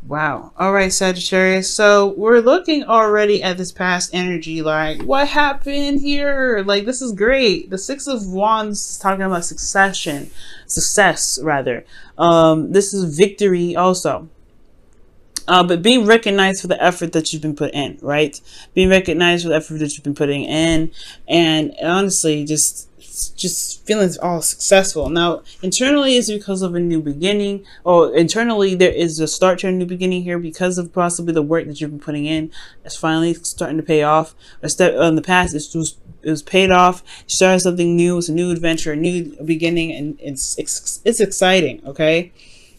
Wow. All right, Sagittarius. So we're looking already at this past energy. Like, what happened here? Like, this is great. The Six of Wands talking about success rather. This is victory also. But being recognized for the effort that you've been put in, right? Being recognized for the effort that you've been putting in, and honestly, just feeling all successful. Now, internally, it's because of a new beginning, or internally, there is a start to a new beginning here because of possibly the work that you've been putting in. It's finally starting to pay off. A step in the past, it was paid off. You started something new. It's a new adventure, a new beginning, and it's exciting. Okay.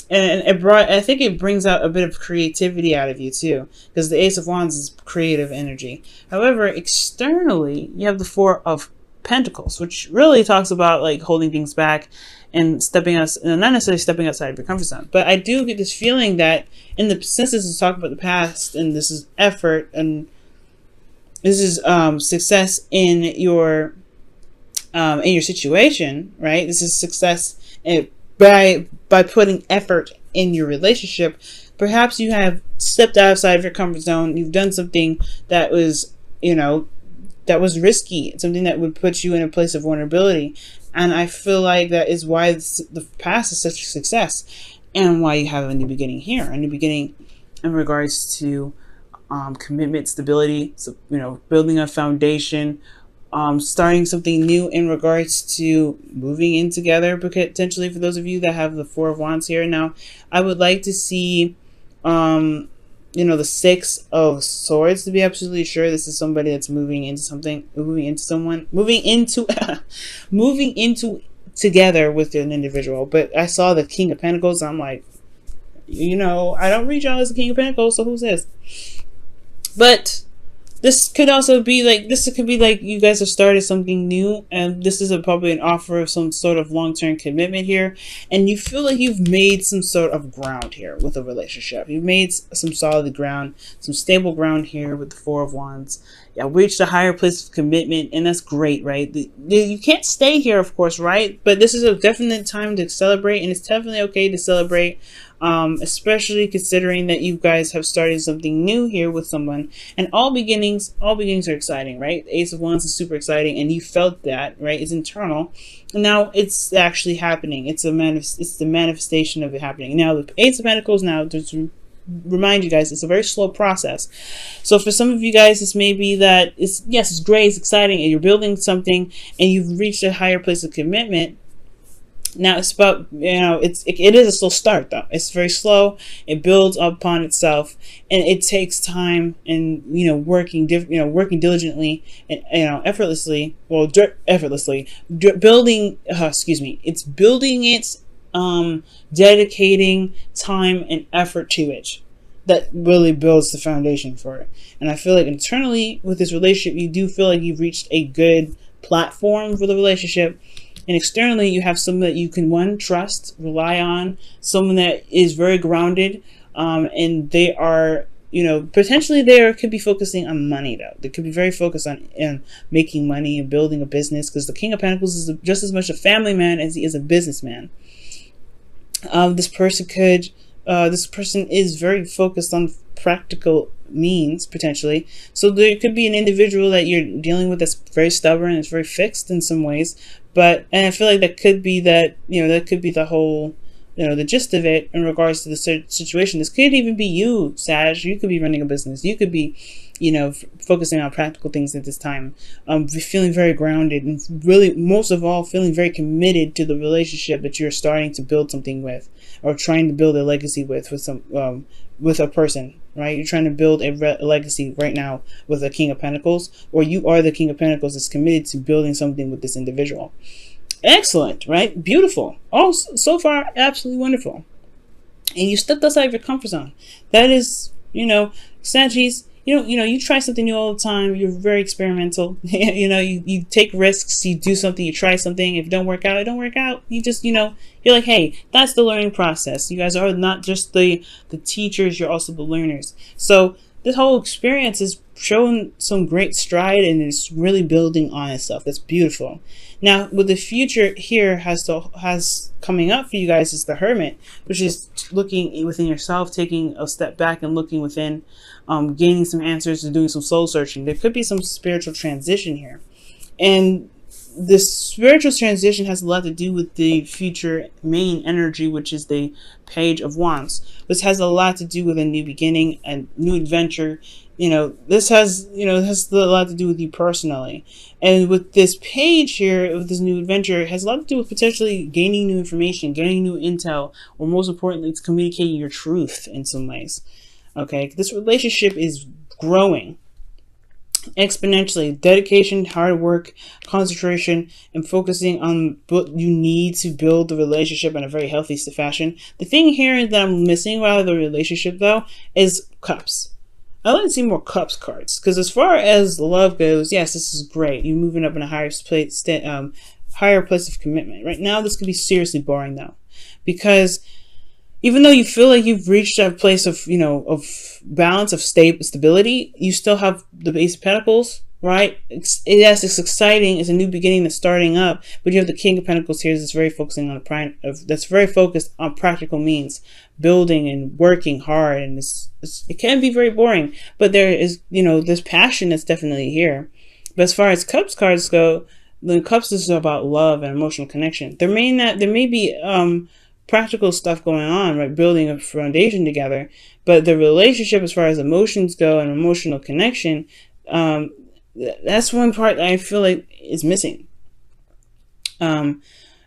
And I think it brings out a bit of creativity out of you too, because the Ace of Wands is creative energy. However, externally, you have the Four of Pentacles, which really talks about like holding things back and not necessarily stepping outside of your comfort zone. But I do get this feeling that since this is talking about the past, and this is effort, and this is success in your situation, right? This is success by putting effort in your relationship. Perhaps you have stepped outside of your comfort zone. You've done something that was, that was risky, something that would put you in a place of vulnerability. And I feel like that is why the past is such a success, and why you have a new beginning here, a new beginning in regards to commitment, stability, so, building a foundation, starting something new in regards to moving in together, potentially for those of you that have the Four of Wands here. Now, I would like to see, the Six of Swords to be absolutely sure this is somebody that's moving into together with an individual. But I saw the King of Pentacles. I'm like, I don't read y'all as the King of Pentacles, so who's this? But this could also be like you guys have started something new, and this is probably an offer of some sort of long-term commitment here, and you feel like you've made some sort of ground here with a relationship. You've made some solid ground, some stable ground here with the Four of Wands. Yeah, reached a higher place of commitment, and that's great, right? You can't stay here, of course, right? But this is a definite time to celebrate, and it's definitely okay to celebrate, especially considering that you guys have started something new here with someone. And all beginnings are exciting, right? The Ace of Wands is super exciting, and you felt that, right? It's internal, and now it's actually happening. It's the manifestation of it happening. Now the Ace of Pentacles, now to remind you guys, it's a very slow process. So for some of you guys, this may be that it's great, it's exciting, and you're building something, and you've reached a higher place of commitment. Now it's about, it is a slow start though. It's very slow. It builds upon itself, and it takes time, and working diligently and effortlessly. Well, effortlessly building. It's building it, dedicating time and effort to it. That really builds the foundation for it. And I feel like internally with this relationship, you do feel like you've reached a good platform for the relationship. And externally, you have someone that you can, trust, rely on, someone that is very grounded, and they are, potentially they could be focusing on money, though. They could be very focused on making money and building a business, because the King of Pentacles is just as much a family man as he is a businessman. This person is very focused on practical means, potentially. So there could be an individual that you're dealing with that's very stubborn, it's very fixed in some ways. And I feel like that could be that could be the whole, the gist of it in regards to the situation. This could even be you, Sag. You could be running a business. You could be, focusing on practical things at this time. Feeling very grounded, and really, most of all, feeling very committed to the relationship that you're starting to build something with, or trying to build a legacy with a person, right? You're trying to build a legacy right now with a King of Pentacles, or you are the King of Pentacles that's committed to building something with this individual. Excellent, right? Beautiful. Oh, so far, absolutely wonderful. And you stepped outside of your comfort zone. That is, Saggies, you try something new all the time. You're very experimental. You take risks. You do something. You try something. If it don't work out, it don't work out. You just, you're like, hey, that's the learning process. You guys are not just the teachers. You're also the learners. So this whole experience is showing some great stride, and it's really building on itself. That's beautiful. Now, what the future here has coming up for you guys is the Hermit, which is looking within yourself, taking a step back and looking within, gaining some answers and doing some soul searching. There could be some spiritual transition here, and this spiritual transition has a lot to do with the future main energy, which is the Page of Wands, which has a lot to do with a new beginning, a new adventure. This has a lot to do with you personally. And with this page here, with this new adventure, it has a lot to do with potentially gaining new information, gaining new intel, or most importantly, it's communicating your truth in some ways. Okay, this relationship is growing exponentially. Dedication, hard work, concentration, and focusing on what you need to build the relationship in a very healthy fashion. The thing here that I'm missing out of the relationship, though, is Cups. I like to see more Cups cards, because as far as love goes, yes, this is great. You're moving up in a higher place of commitment. Right now, this could be seriously boring, though, because even though you feel like you've reached a place of, of balance, of stability, you still have the Ace of Pentacles, right? Yes, it's exciting. It's a new beginning that's starting up, but you have the King of Pentacles here that's very focusing on that's very focused on practical means, building and working hard, and it can be very boring, but there is, this passion that's definitely here. But as far as Cups cards go, the Cups is about love and emotional connection. There may be practical stuff going on, right? Building a foundation together, but the relationship, as far as emotions go and emotional connection, that's one part that I feel like is missing.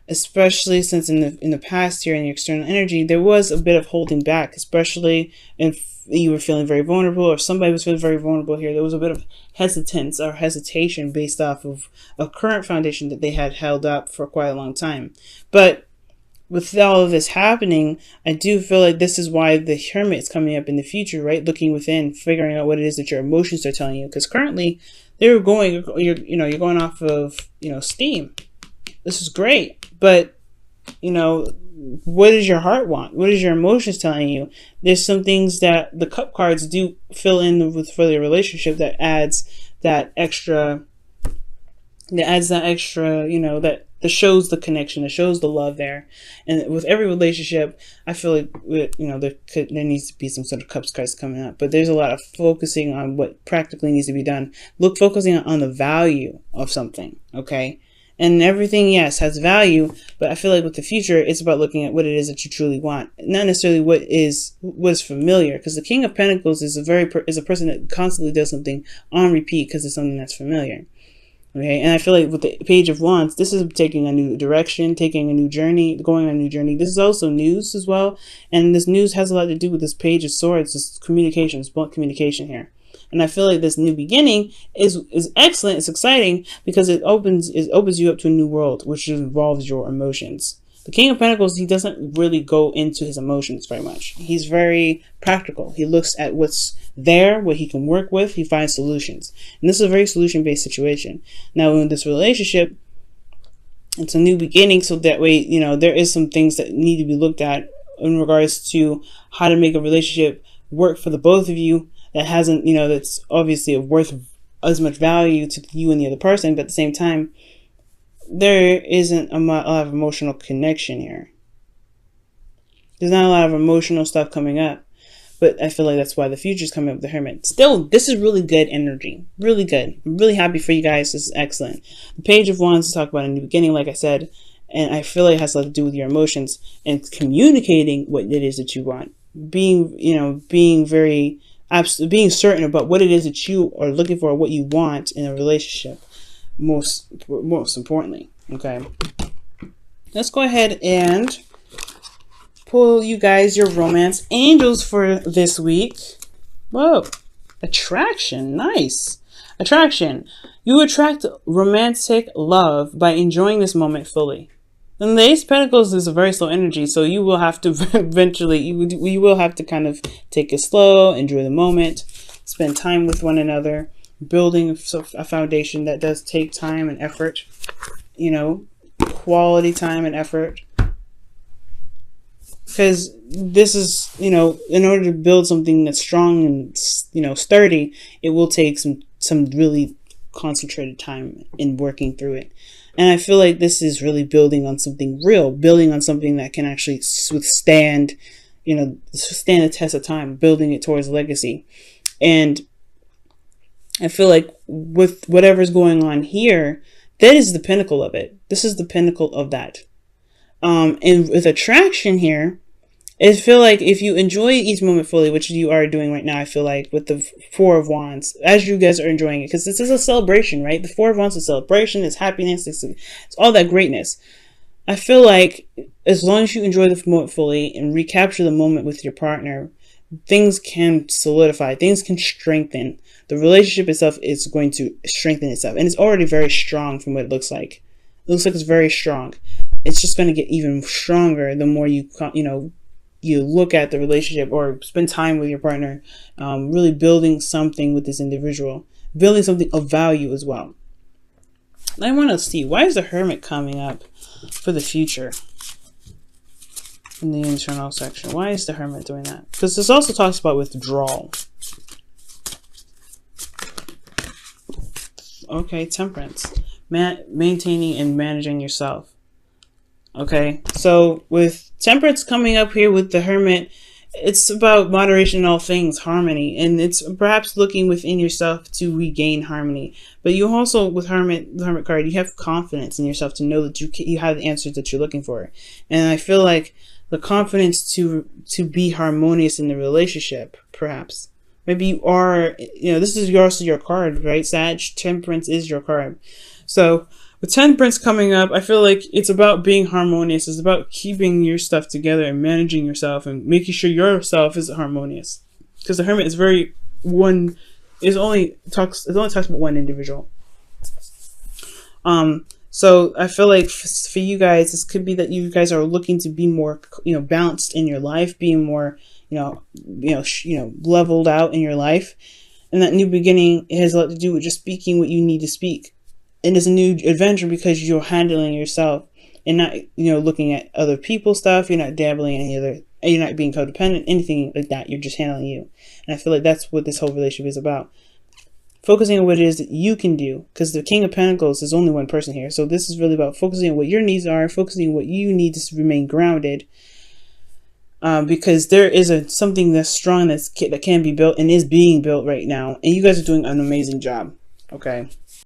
Especially since in the past here in the external energy, there was a bit of holding back, especially if you were feeling very vulnerable, or somebody was feeling very vulnerable here. There was a bit of hesitation based off of a current foundation that they had held up for quite a long time. But with all of this happening, I do feel like this is why the Hermit is coming up in the future, right? Looking within, figuring out what it is that your emotions are telling you. Because currently, you're going off of, steam. This is great, but, what does your heart want? What is your emotions telling you? There's some things that the Cup cards do fill in with for the relationship that adds that extra, that shows the connection, that shows the love there. And with every relationship, I feel like, there needs to be some sort of Cups cards coming up. But there's a lot of focusing on what practically needs to be done. Focusing on the value of something, okay? And everything, yes, has value, but I feel like with the future, it's about looking at what it is that you truly want, not necessarily what is familiar. Because the King of Pentacles is a person that constantly does something on repeat because it's something that's familiar. Okay, and I feel like with the Page of Wands, this is taking a new direction, taking a new journey, going on a new journey. This is also news as well, and this news has a lot to do with this Page of Swords, this communication, blunt communication here. And I feel like this new beginning is excellent. It's exciting because it opens you up to a new world, which involves your emotions. The King of Pentacles, he doesn't really go into his emotions very much. He's very practical. He looks at what's there, what he can work with. He finds solutions. And this is a very solution-based situation. Now, in this relationship, it's a new beginning, so that way, there is some things that need to be looked at in regards to how to make a relationship work for the both of you that hasn't, that's obviously worth as much value to you and the other person, but at the same time, there isn't a lot of emotional connection here. There's not a lot of emotional stuff coming up, but I feel like that's why the future's coming up with the Hermit. Still, this is really good energy. Really good. I'm really happy for you guys. This is excellent. The Page of Wands to talk about a new beginning, like I said, and I feel like it has a lot to do with your emotions and communicating what it is that you want. Being certain about what it is that you are looking for, what you want in a relationship. Most importantly, okay, let's go ahead and pull you guys your romance angels for this week. Whoa, attraction, nice. Attraction, you attract romantic love by enjoying this moment fully. And the Ace of Pentacles is a very slow energy, so you will have to eventually, you will have to kind of take it slow, enjoy the moment, spend time with one another. Building a foundation that does take time and effort, quality time and effort. Because this is, in order to build something that's strong and sturdy, it will take some really concentrated time in working through it. And I feel like this is really building on something real, building on something that can actually withstand the test of time, building it towards legacy. And I feel like with whatever's going on here, that is the pinnacle of it. This is the pinnacle of that. And with attraction here, I feel like if you enjoy each moment fully, which you are doing right now, I feel like with the Four of Wands, as you guys are enjoying it, because this is a celebration, right? The Four of Wands is a celebration, it's happiness, it's all that greatness. I feel like as long as you enjoy the moment fully and recapture the moment with your partner, things can solidify, things can strengthen. The relationship itself is going to strengthen itself, and it's already very strong from what it looks like. It looks like it's very strong. It's just going to get even stronger the more you look at the relationship or spend time with your partner, really building something with this individual, building something of value as well. I want to see, why is the Hermit coming up for the future in the internal section? Why is the Hermit doing that? Because this also talks about withdrawal. Okay, Temperance. Maintaining and managing yourself. Okay, so with Temperance coming up here with the Hermit, it's about moderation in all things, harmony, and it's perhaps looking within yourself to regain harmony. But you also, with the Hermit card, you have confidence in yourself to know that you have the answers that you're looking for. And I feel like the confidence to be harmonious in the relationship, perhaps. Maybe you are, this is also your card, right? Sag, Temperance is your card. So with Temperance coming up, I feel like it's about being harmonious. It's about keeping your stuff together and managing yourself and making sure yourself is harmonious. Because the Hermit is it only talks about one individual. So I feel like for you guys, this could be that you guys are looking to be more, balanced in your life, being more, leveled out in your life. And that new beginning has a lot to do with just speaking what you need to speak. And it's a new adventure because you're handling yourself and not, looking at other people's stuff. You're not dabbling in any other, you're not being codependent, anything like that. You're just handling you. And I feel like that's what this whole relationship is about. Focusing on what it is that you can do, because the King of Pentacles is only one person here. So this is really about focusing on what your needs are, focusing on what you need to remain grounded. Because there is something that's strong that can be built and is being built right now. And you guys are doing an amazing job. Okay.